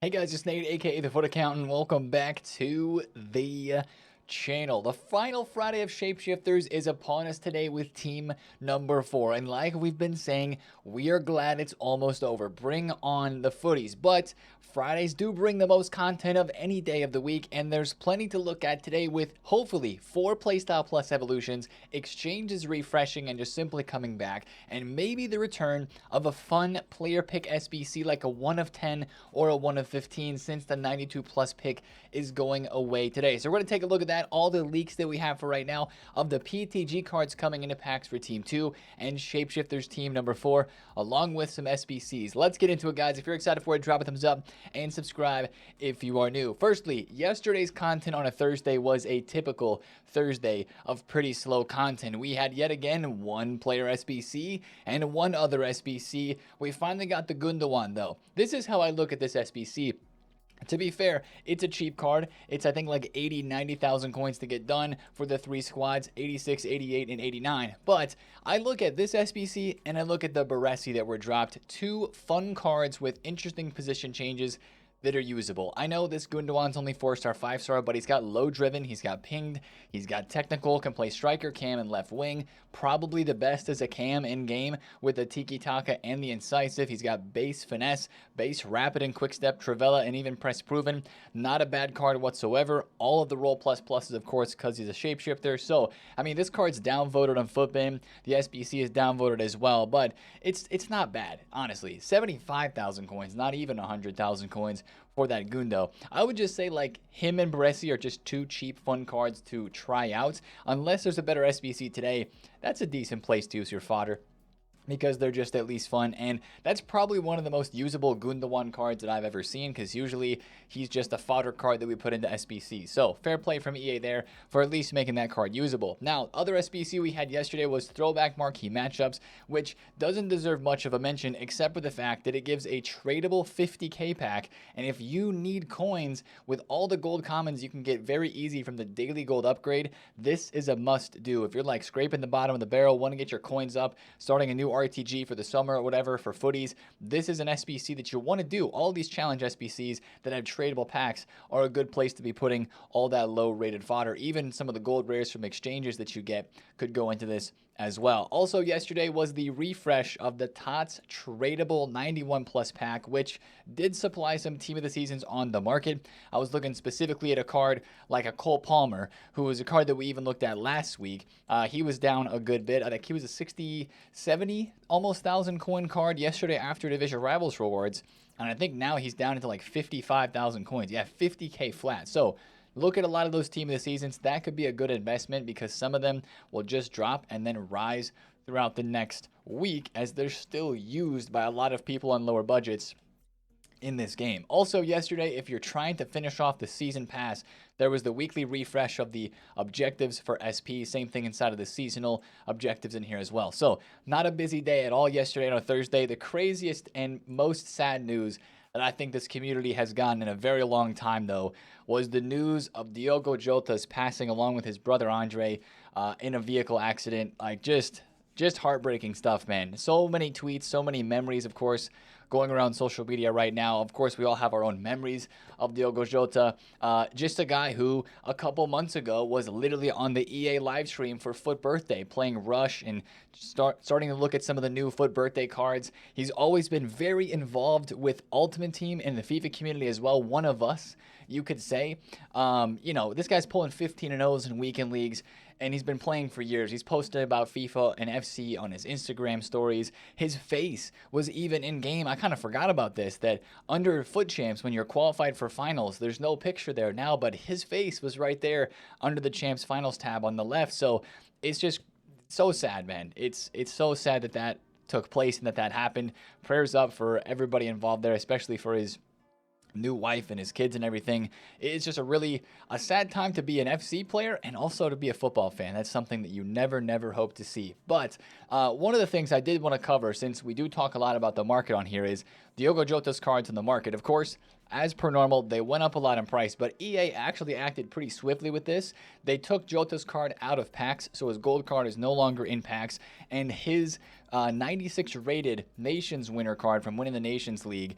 Hey guys, it's Nate, aka TheFutAccountant. Welcome back to the channel. The final Friday of Shapeshifters is upon us today with team number 4. And like we've been saying, we are glad it's almost over. Bring on the footies. But Fridays do bring the most content of any day of the week, and there's plenty to look at today with hopefully 4 Playstyle Plus evolutions, exchanges refreshing and just simply coming back, and maybe the return of a fun player pick SBC like a 1 of 10 or a 1 of 15 since the 92 plus pick is going away today. So we're going to take a look at that, all the leaks that we have for right now of the PTG cards coming into packs for Team 2 and Shapeshifters Team number 4, along with some SBCs. Let's get into it, guys. If you're excited for it, drop a thumbs up and subscribe if you are new. Firstly, yesterday's content on a Thursday was a typical Thursday of pretty slow content. We had yet again one player SBC and one other SBC. We finally got the Gundogan though. This is how I look at this SBC. To be fair, it's a cheap card. It's, I think, like 80, 90,000 coins to get done for the 3 squads, 86, 88, and 89. But I look at this SBC and I look at the Baresi that were dropped. 2 fun cards with interesting position changes that are usable. I know this Gundogan's only 4-star, 5-star, but he's got low driven, he's got pinged, he's got technical, can play striker, cam, and left wing. Probably the best as a cam in game with the tiki taka and the incisive. He's got base finesse, base rapid and quick step, Travella, and even press proven. Not a bad card whatsoever. All of the roll plus pluses, of course, because he's a shapeshifter. So, I mean, this card's downvoted on Footbin. The SBC is downvoted as well, but it's not bad, honestly. 75,000 coins, not even 100,000 coins for that Gundo. I would just say like him and Baresi are just 2 cheap fun cards to try out. Unless there's a better SBC today, that's a decent place to use your fodder, because they're just at least fun, and that's probably one of the most usable Gundogan cards that I've ever seen, because usually he's just a fodder card that we put into SBC. So fair play from EA there for at least making that card usable. Now, other SBC we had yesterday was Throwback Marquee Matchups, which doesn't deserve much of a mention except for the fact that it gives a tradable 50k pack, and if you need coins with all the gold commons you can get very easy from the daily gold upgrade, this is a must do. If you're like scraping the bottom of the barrel, want to get your coins up, starting a new RTG for the summer or whatever for footies, this is an SBC that you want to do. All these challenge SBCs that have tradable packs are a good place to be putting all that low rated fodder. Even some of the gold rares from exchanges that you get could go into this as well. Also yesterday was the refresh of the TOTS tradable 91 plus pack, which did supply some team of the seasons on the market. I was looking specifically at a card like a Cole Palmer, who was a card that we even looked at last week. He was down a good bit. I think he was a 60, 70, almost 1,000 coin card yesterday after Division Rivals rewards. And I think now he's down into like 55,000 coins. Yeah, 50k flat. So look at a lot of those team of the seasons. That could be a good investment because some of them will just drop and then rise throughout the next week as they're still used by a lot of people on lower budgets in this game. Also yesterday, if you're trying to finish off the season pass, there was the weekly refresh of the objectives for SP. Same thing inside of the seasonal objectives in here as well. So not a busy day at all yesterday on a Thursday. The craziest and most sad news that I think this community has gotten in a very long time, though, was the news of Diogo Jota's passing along with his brother Andre in a vehicle accident. Like just heartbreaking stuff, man. So many tweets, so many memories, of course, going around social media right now. Of course, we all have our own memories of Diogo Jota. Just a guy who a couple months ago was literally on the EA live stream for Foot Birthday, playing Rush and starting to look at some of the new Foot Birthday cards. He's always been very involved with Ultimate Team and the FIFA community as well. One of us, you could say. You know, this guy's pulling 15-0s in weekend leagues, and he's been playing for years. He's posted about FIFA and FC on his Instagram stories. His face was even in game. I kind of forgot about this, that under Foot Champs, when you're qualified for finals, there's no picture there now, but his face was right there under the Champs Finals tab on the left. So it's just so sad, man. It's so sad that that took place and that happened. Prayers up for everybody involved there, especially for his new wife and his kids and everything. It's just a sad time to be an FC player and also to be a football fan. That's something that you never hope to see. But one of the things I did want to cover, since we do talk a lot about the market on here, is Diogo Jota's cards in the market. Of course, as per normal, they went up a lot in price, but EA actually acted pretty swiftly with this. They took Jota's card out of packs, so his gold card is no longer in packs, and his 96 rated Nations winner card from winning the Nations League.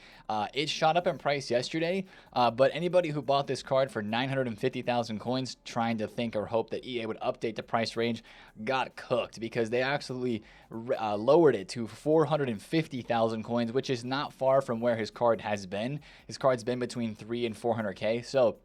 It shot up in price yesterday, but anybody who bought this card for 950,000 coins trying to think or hope that EA would update the price range got cooked, because they actually lowered it to 450,000 coins, which is not far from where his card has been. His card's been between 3 and 400k, so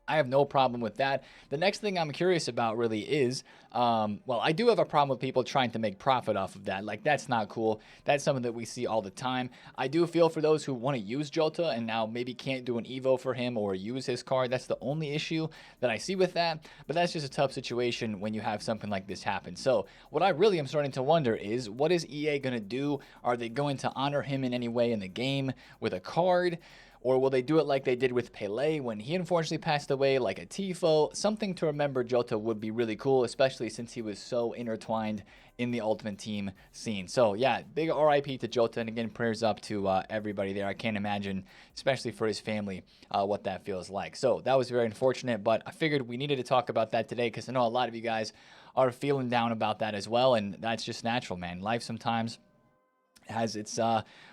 I have no problem with that. The next thing I'm curious about really is, well, I do have a problem with people trying to make profit off of that. Like, that's not cool. That's something that we see all the time. I do feel for those who want to use Jota and now maybe can't do an Evo for him or use his card. That's the only issue that I see with that. But that's just a tough situation when you have something like this happen. So what I really am starting to wonder is, what is EA going to do? Are they going to honor him in any way in the game with a card? Or will they do it like they did with Pele when he unfortunately passed away, like a Tifo? Something to remember Jota would be really cool, especially since he was so intertwined in the Ultimate Team scene. So yeah, big RIP to Jota, and again, prayers up to everybody there. I can't imagine, especially for his family, what that feels like. So that was very unfortunate, but I figured we needed to talk about that today, because I know a lot of you guys are feeling down about that as well, and that's just natural, man. Life sometimes has its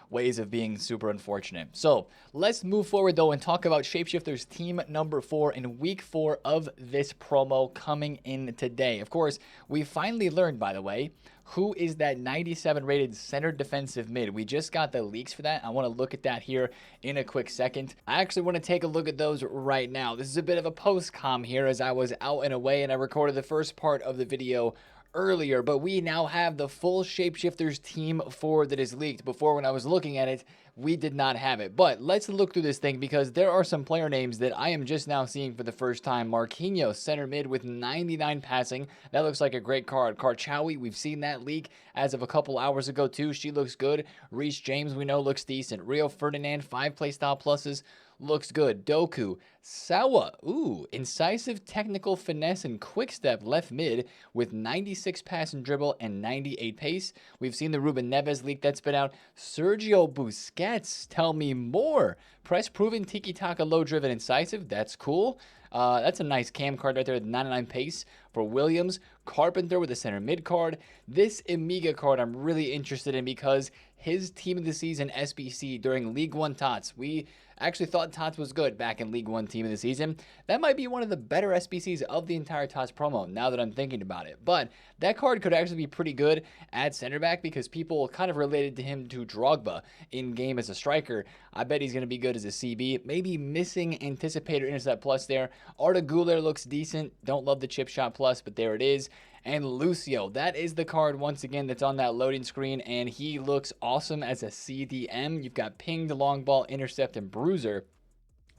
ways of being super unfortunate. So let's move forward though and talk about Shapeshifters team number 4 in week 4 of this promo coming in today. Of course, we finally learned, by the way, who is that 97 rated center defensive mid. We just got the leaks for that. I want to look at that here in a quick second. I actually want to take a look at those right now. This is a bit of a post-com here, as I was out and away and I recorded the first part of the video earlier, but we now have the full Shapeshifters team 4 that is leaked. Before, when I was looking at it, we did not have it. But let's look through this thing, because there are some player names that I am just now seeing for the first time. Marquinhos, center mid with 99 passing. That looks like a great card. Karchawi, we've seen that leak as of a couple hours ago too. She looks good. Reece James, we know, looks decent. Rio Ferdinand, 5 playstyle pluses. Looks good. Doku. Sawa. Ooh. Incisive, technical, finesse, and quick step left mid with 96 pass and dribble and 98 pace. We've seen the Ruben Neves leak that's been out. Sergio Busquets. Tell me more. Press proven, tiki-taka, low-driven, incisive. That's cool. That's a nice cam card right there with 99 pace for Williams. Carpenter with a center mid card. This Amiga card I'm really interested in, because his team of the season SBC during League One Tots. We actually thought Tots was good back in League One team of the season. That might be one of the better SBCs of the entire Tots promo, now that I'm thinking about it. But that card could actually be pretty good at center back, because people kind of related to him to Drogba in game as a striker. I bet he's going to be good as a CB. Maybe missing Anticipator Intercept Plus there. Arda Güler looks decent. Don't love the Chip Shot Plus, but there it is. And Lucio, that is the card once again that's on that loading screen, and he looks awesome as a CDM. You've got pinged, long ball, intercept, and bruiser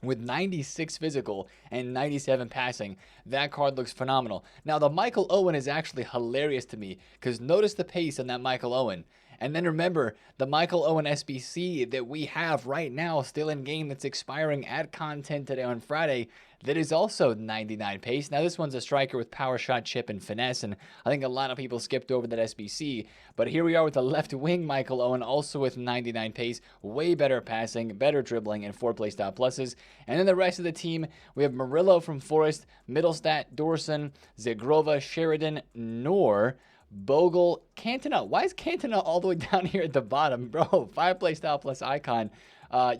with 96 physical and 97 passing. That card looks phenomenal. Now, the Michael Owen is actually hilarious to me, because notice the pace on that Michael Owen. And then remember, the Michael Owen SBC that we have right now still in game, that's expiring at content today on Friday, that is also 99 pace. Now, this one's a striker with power shot, chip, and finesse, and I think a lot of people skipped over that SBC. But here we are with the left wing Michael Owen, also with 99 pace, way better passing, better dribbling, and 4 playstyle pluses. And then the rest of the team, we have Murillo from Forest, Middlestat, Dorson, Zegrova, Sheridan, Noor, Bogle, Cantona. Why is Cantona all the way down here at the bottom, bro? 5 playstyle plus icon.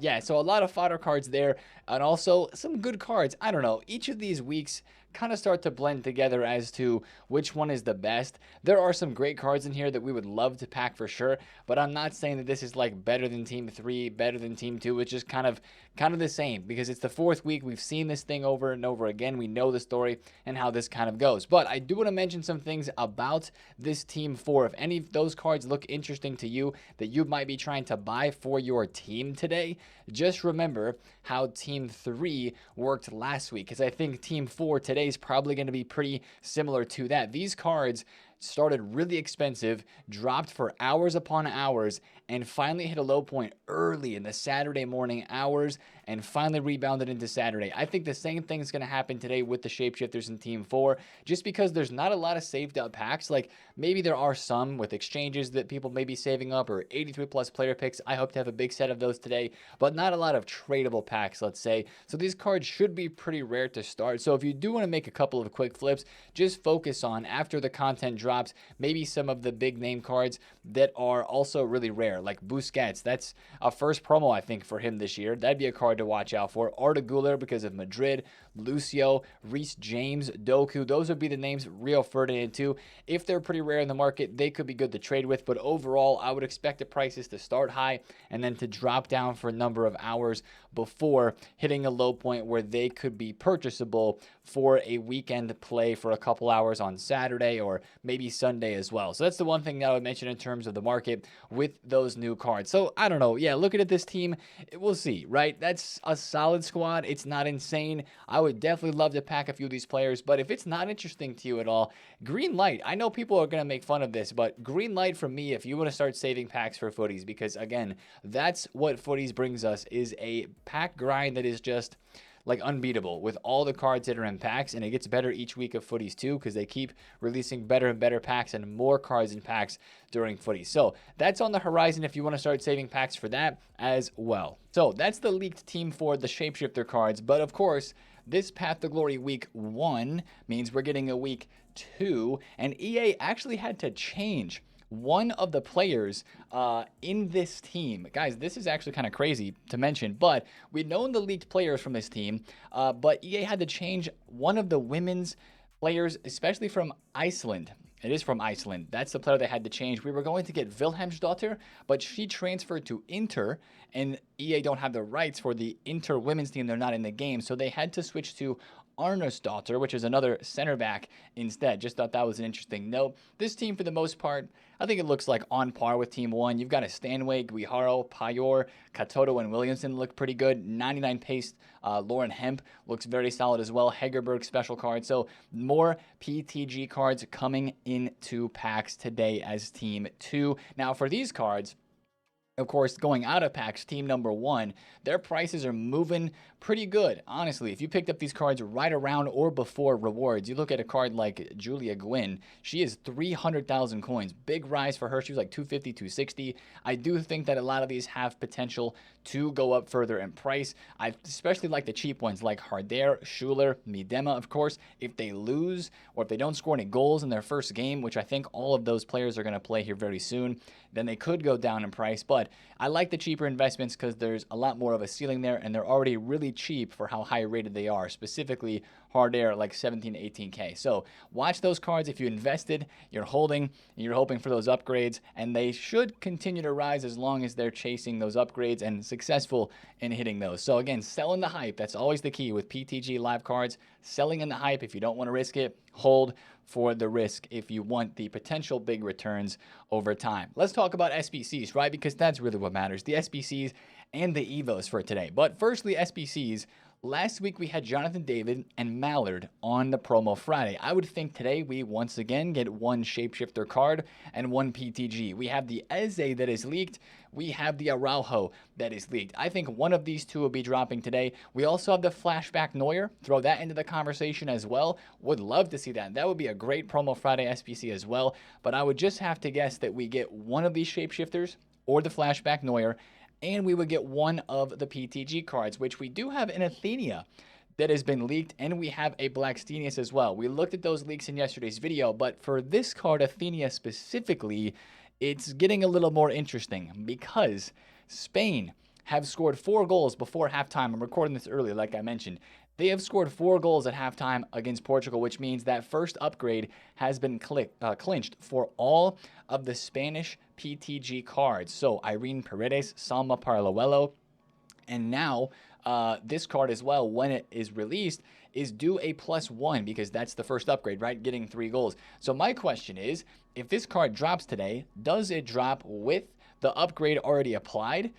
Yeah, so a lot of fodder cards there, and also some good cards. I don't know. Each of these weeks kind of start to blend together as to which one is the best. There are some great cards in here that we would love to pack for sure, but I'm not saying that this is like better than Team 3, better than Team 2. It's just kind of the same, because it's the 4th week. We've seen this thing over and over again. We know the story and how this kind of goes. But I do want to mention some things about this Team 4. If any of those cards look interesting to you that you might be trying to buy for your team today, just remember how Team 3 worked last week, because I think Team 4 today is probably going to be pretty similar to that. These cards started really expensive, dropped for hours upon hours, and finally hit a low point early in the Saturday morning hours and finally rebounded into Saturday. I think the same thing is going to happen today with the Shapeshifters in Team 4, just because there's not a lot of saved up packs. Like, maybe there are some with exchanges that people may be saving up, or 83 plus player picks. I hope to have a big set of those today, but not a lot of tradable packs, let's say. So these cards should be pretty rare to start. So if you do want to make a couple of quick flips, just focus on, after the content drops, maybe some of the big name cards that are also really rare, like Busquets. That's a first promo, I think, for him this year. That'd be a card to watch out for. Arda Güler because of Madrid, Lucio, Reece James, Doku. Those would be the names. Rio Ferdinand too. If they're pretty rare in the market, they could be good to trade with, but overall, I would expect the prices to start high and then to drop down for a number of hours before hitting a low point where they could be purchasable for a weekend play for a couple hours on Saturday or maybe Sunday as well. So that's the one thing that I would mention in terms of the market with those new cards. So I don't know. Yeah, looking at this team, we'll see, right? That's a solid squad. It's not insane. I would definitely love to pack a few of these players, but if it's not interesting to you at all, green light. I know people are going to make fun of this, but green light from me if you want to start saving packs for footies, because again, that's what footies brings us, is a pack grind that is just like unbeatable with all the cards that are in packs, and it gets better each week of footies too, because they keep releasing better and better packs and more cards in packs during footies. So that's on the horizon if you want to start saving packs for that as well. So that's the leaked team for the Shapeshifter cards, but of course, this Path to Glory week 1 means we're getting a week 2, and EA actually had to change one of the players in this team. Guys, this is actually kind of crazy to mention, but we'd known the leaked players from this team, but EA had to change one of the women's players, especially from Iceland. It is from Iceland. That's the player they had to change. We were going to get Wilhelmsdottir, but she transferred to Inter, and EA don't have the rights for the Inter women's team. They're not in the game, so they had to switch to Arnarsdottir, which is another center back instead. Just thought that was an interesting note. This team, for the most part, I think it looks like on par with Team 1. You've got a Stanway, Guijaro, Payor, Katoto, and Williamson look pretty good. 99 pace. Lauren Hemp looks very solid as well. Hegerberg special card. So more PTG cards coming into packs today as Team 2. Now for these cards, of course, going out of packs, team number 1, their prices are moving pretty good. Honestly, if you picked up these cards right around or before rewards, you look at a card like Julia Gwynn, she is 300,000 coins. Big rise for her. She was like 250, 260. I do think that a lot of these have potential to go up further in price. I especially like the cheap ones like Harder, Schuler, Miedema, of course. If they lose or if they don't score any goals in their first game, which I think all of those players are going to play here very soon, then they could go down in price. But I like the cheaper investments because there's a lot more of a ceiling there, and they're already really cheap for how high rated they are, specifically Harder, like 17 to 18K. So watch those cards. If you invested, you're holding, and you're hoping for those upgrades, and they should continue to rise as long as they're chasing those upgrades and successful in hitting those. So again, selling the hype. That's always the key with PTG live cards. Selling in the hype if you don't want to risk it. Hold for the risk if you want the potential big returns over time. Let's talk about SBCs, right? Because that's really what matters. The SBCs and the EVOs for today. But firstly, SBCs. Last week we had Jonathan David and Mallard on the promo Friday. I would think today we once again get one Shapeshifter card and one PTG. We have the Eze that is leaked. We have the Araujo that is leaked. I think one of these two will be dropping today. We also have the Flashback Neuer. Throw that into the conversation as well. Would love to see that. That would be a great promo Friday SBC as well. But I would just have to guess that we get one of these Shapeshifters or the Flashback Neuer, and we would get one of the PTG cards, which we do have an Athenia that has been leaked, and we have a Blackstenius as well. We looked at those leaks in yesterday's video, but for this card, Athenia specifically, it's getting a little more interesting because Spain have scored 4 goals before halftime. I'm recording this early, like I mentioned. They have scored 4 goals at halftime against Portugal, which means that first upgrade has been clinched for all of the Spanish PTG cards. So Irene Paredes, Salma Paralluelo, and now this card as well, when it is released, is due a +1 because that's the first upgrade, right? Getting 3 goals. So my question is, if this card drops today, does it drop with the upgrade already applied?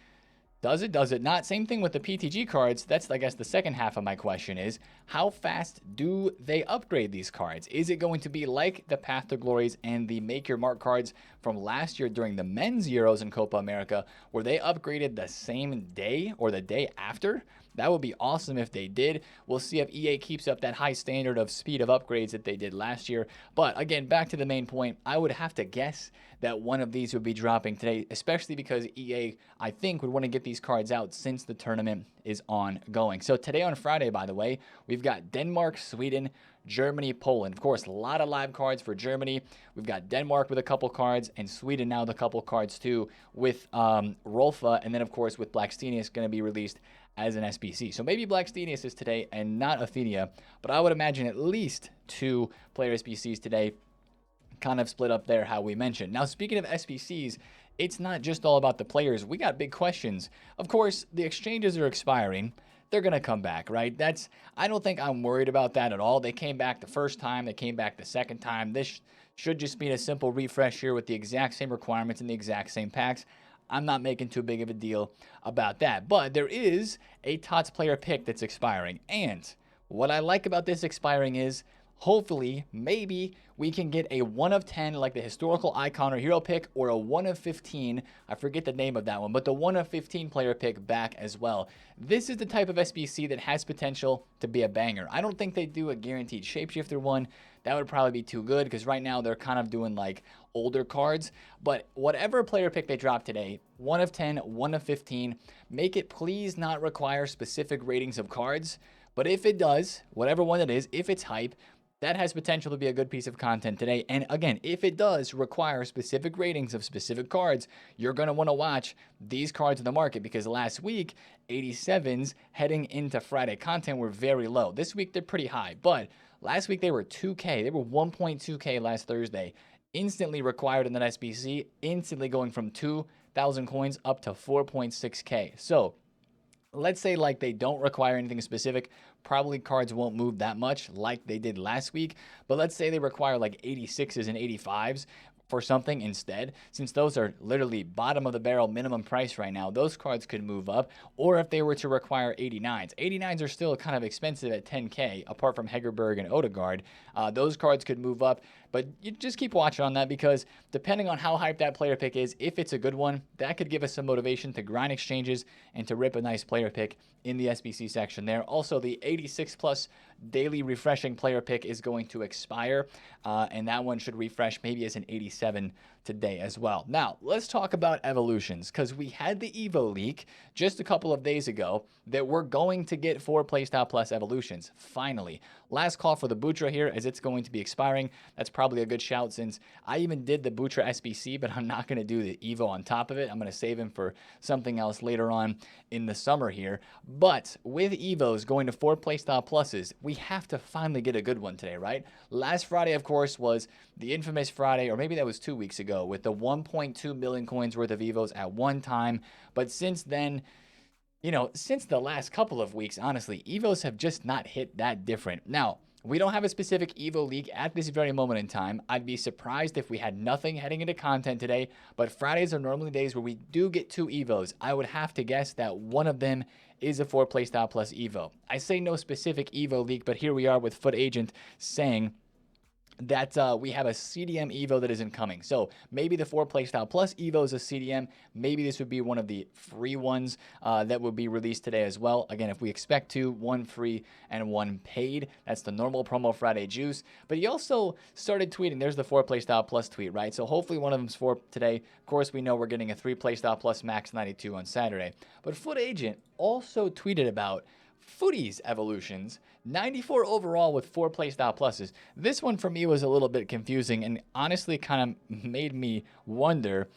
Does it? Does it not? Same thing with the PTG cards. That's, I guess, the second half of my question is, how fast do they upgrade these cards? Is it going to be like the Path to Glories and the Make Your Mark cards from last year during the men's Euros in Copa America, where they upgraded the same day or the day after? That would be awesome if they did. We'll see if EA keeps up that high standard of speed of upgrades that they did last year. But again, back to the main point, I would have to guess that one of these would be dropping today, especially because EA, I think, would want to get these cards out since the tournament is ongoing. So today on Friday, by the way, we've got Denmark, Sweden, Germany, Poland. Of course, a lot of live cards for Germany. We've got Denmark with a couple cards, and Sweden now with a couple cards too, with Rolfa, and then of course with Blackstenius going to be released as an SBC. So maybe Blackstenius is today and not Athenia, but I would imagine at least 2 player SBCs today, kind of split up there how we mentioned. Now, speaking of SBCs, it's not just all about the players. We got big questions. Of course, the exchanges are expiring. They're going to come back, right? I don't think I'm worried about that at all. They came back the first time. They came back the second time. This should just be a simple refresh here with the exact same requirements and the exact same packs. I'm not making too big of a deal about that. But there is a TOTS player pick that's expiring. And what I like about this expiring is, hopefully, maybe we can get a 1 of 10, like the historical icon or hero pick, or a 1 of 15. I forget the name of that one, but the 1 of 15 player pick back as well. This is the type of SBC that has potential to be a banger. I don't think they do a guaranteed shapeshifter one. That would probably be too good, because right now they're kind of doing like older cards. But whatever player pick they drop today, 1 of 10, 1 of 15, make it please not require specific ratings of cards. But if it does, whatever one it is, if it's hype, that has potential to be a good piece of content today. And again, if it does require specific ratings of specific cards, you're going to want to watch these cards in the market, because last week, 87s heading into Friday content were very low. This week, they're pretty high, but last week they were 2K. They were 1.2K last Thursday. Instantly required in that SBC, instantly going from 2,000 coins up to 4.6K. So let's say like they don't require anything specific, probably cards won't move that much like they did last week. But let's say they require like 86s and 85s for something instead, since those are literally bottom of the barrel minimum price right now, those cards could move up. Or if they were to require 89s are still kind of expensive at 10K, apart from Hegerberg and Odegaard. Those cards could move up, but you just keep watching on that, because depending on how hyped that player pick is, if it's a good one, that could give us some motivation to grind exchanges and to rip a nice player pick in the SBC section there. Also, the 86 plus daily refreshing player pick is going to expire, and that one should refresh maybe as an 87 today as well. Now, let's talk about evolutions, because we had the Evo leak just a couple of days ago that we're going to get 4 Playstyle Plus evolutions, finally. Last call for the Butra here, as it's going to be expiring. That's probably a good shout, since I even did the Butra SBC, but I'm not going to do the Evo on top of it. I'm going to save him for something else later on in the summer here. But with Evos going to 4 Playstyle Pluses, we have to finally get a good one today, right? Last Friday, of course, was the infamous Friday, or maybe that was 2 weeks ago, with the 1.2 million coins worth of Evos at one time. But since then, since the last couple of weeks, honestly, Evos have just not hit that different. Now, we don't have a specific Evo leak at this very moment in time. I'd be surprised if we had nothing heading into content today, but Fridays are normally days where we do get 2 Evos. I would have to guess that one of them is a 4 Playstyle Plus Evo. I say no specific Evo leak, but here we are with FutAccountant saying that we have a CDM Evo that isn't coming. So maybe the 4 Playstyle Plus Evo is a CDM. Maybe this would be one of the free ones that will be released today as well. Again, if we expect to, 1 free and 1 paid. That's the normal promo Friday juice. But he also started tweeting. There's the 4 Playstyle Plus tweet, right? So hopefully one of them's 4 today. Of course, we know we're getting a 3 Playstyle Plus Max 92 on Saturday. But FutAccountant also tweeted about Footies evolutions, 94 overall with 4 Playstyle Pluses. This one for me was a little bit confusing and honestly kind of made me wonder,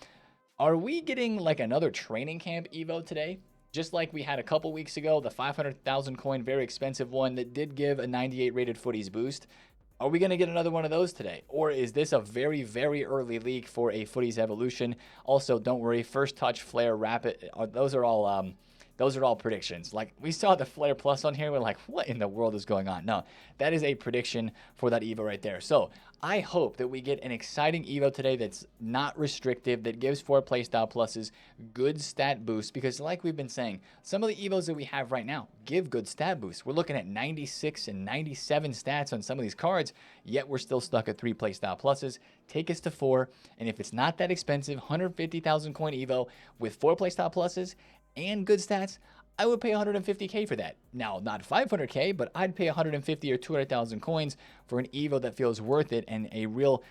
are we getting like another training camp Evo today? Just like we had a couple weeks ago, the 500,000 coin, very expensive one that did give a 98 rated Footies boost. Are we going to get another one of those today? Or is this a very, very early leak for a Footies evolution? Also, don't worry, First Touch, Flare, Rapid, those are all those are all predictions. Like, we saw the Flare Plus on here. We're like, what in the world is going on? No, that is a prediction for that Evo right there. So I hope that we get an exciting Evo today that's not restrictive, that gives 4 playstyle pluses, good stat boosts, because like we've been saying, some of the Evos that we have right now give good stat boosts. We're looking at 96 and 97 stats on some of these cards, yet we're still stuck at 3 playstyle pluses. Take us to 4, and if it's not that expensive, 150,000 coin Evo with 4 playstyle pluses and good stats, I would pay 150k for that. Now, not 500k, but I'd pay 150 or 200,000 coins for an Evo that feels worth it and a real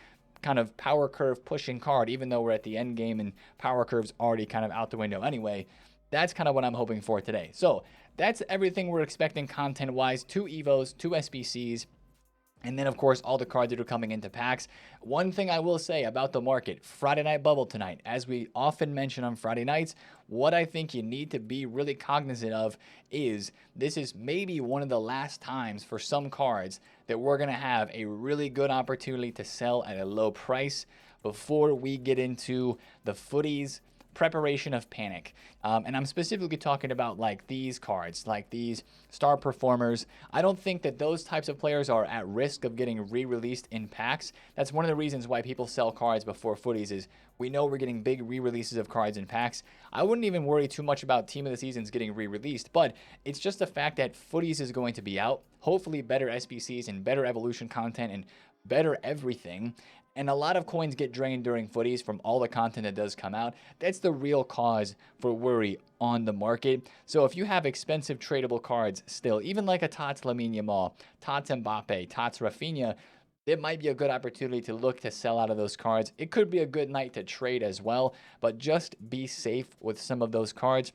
kind of power curve pushing card, even though we're at the end game and power curve's already kind of out the window anyway. That's kind of what I'm hoping for today. So that's everything we're expecting content-wise. 2 Evos, 2 SBCs, and then, of course, all the cards that are coming into packs. One thing I will say about the market, Friday Night Bubble tonight. As we often mention on Friday nights, what I think you need to be really cognizant of is this is maybe one of the last times for some cards that we're going to have a really good opportunity to sell at a low price before we get into the footies preparation of panic. And I'm specifically talking about like these cards, like these star performers. I don't think that those types of players are at risk of getting re-released in packs. That's one of the reasons why people sell cards before footies is we know we're getting big re-releases of cards in packs. I wouldn't even worry too much about Team of the Seasons getting re-released, but it's just the fact that footies is going to be out. Hopefully better SBCs and better evolution content and better everything. And a lot of coins get drained during footies from all the content that does come out. That's the real cause for worry on the market. So if you have expensive tradable cards still, even like a Tots Lamine Yamal, Tots Mbappe, Tots Rafinha, it might be a good opportunity to look to sell out of those cards. It could be a good night to trade as well, but just be safe with some of those cards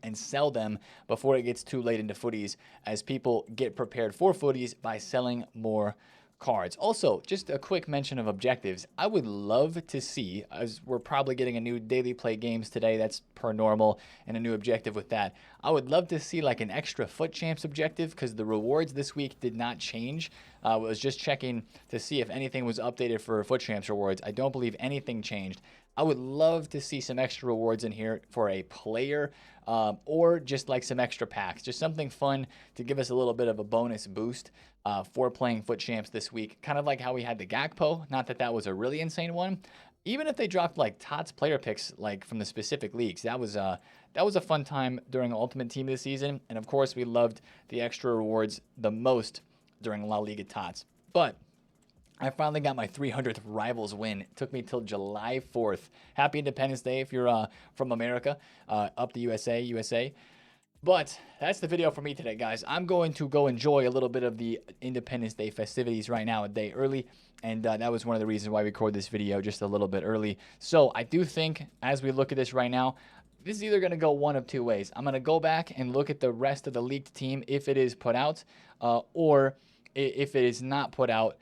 and sell them before it gets too late into footies as people get prepared for footies by selling more cards. Also, just a quick mention of objectives. I would love to see, as we're probably getting a new daily play games today, that's per normal, and a new objective with that. I would love to see like an extra FUT Champs objective because the rewards this week did not change. I was just checking to see if anything was updated for FUT Champs rewards. I don't believe anything changed. I would love to see some extra rewards in here for a player or just like some extra packs. Just something fun to give us a little bit of a bonus boost for playing FUT Champs this week. Kind of like how we had the Gakpo. Not that that was a really insane one. Even if they dropped like Tots player picks like from the specific leagues, that was a fun time during Ultimate Team of the Season. And of course, we loved the extra rewards the most during La Liga Tots. But I finally got my 300th Rivals win. It took me till July 4th. Happy Independence Day if you're from America, up the USA. But that's the video for me today, guys. I'm going to go enjoy a little bit of the Independence Day festivities right now, a day early. And that was one of the reasons why we recorded this video just a little bit early. So I do think, as we look at this right now, this is either going to go one of two ways. I'm going to go back and look at the rest of the leaked team if it is put out, or if it is not put out,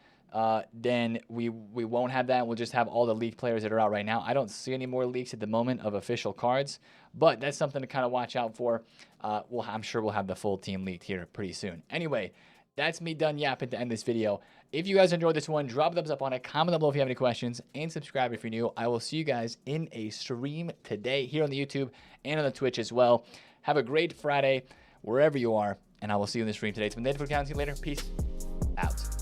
then we won't have that. We'll just have all the leaked players that are out right now. I don't see any more leaks at the moment of official cards, but that's something to kind of watch out for. I'm sure we'll have the full team leaked here pretty soon. Anyway, that's me done yapping to end this video. If you guys enjoyed this one, drop a thumbs up on it, comment down below if you have any questions, and subscribe if you're new. I will see you guys in a stream today here on the YouTube and on the Twitch as well. Have a great Friday wherever you are, and I will see you in the stream today. It's been TheFutAccountant. See you later. Peace out.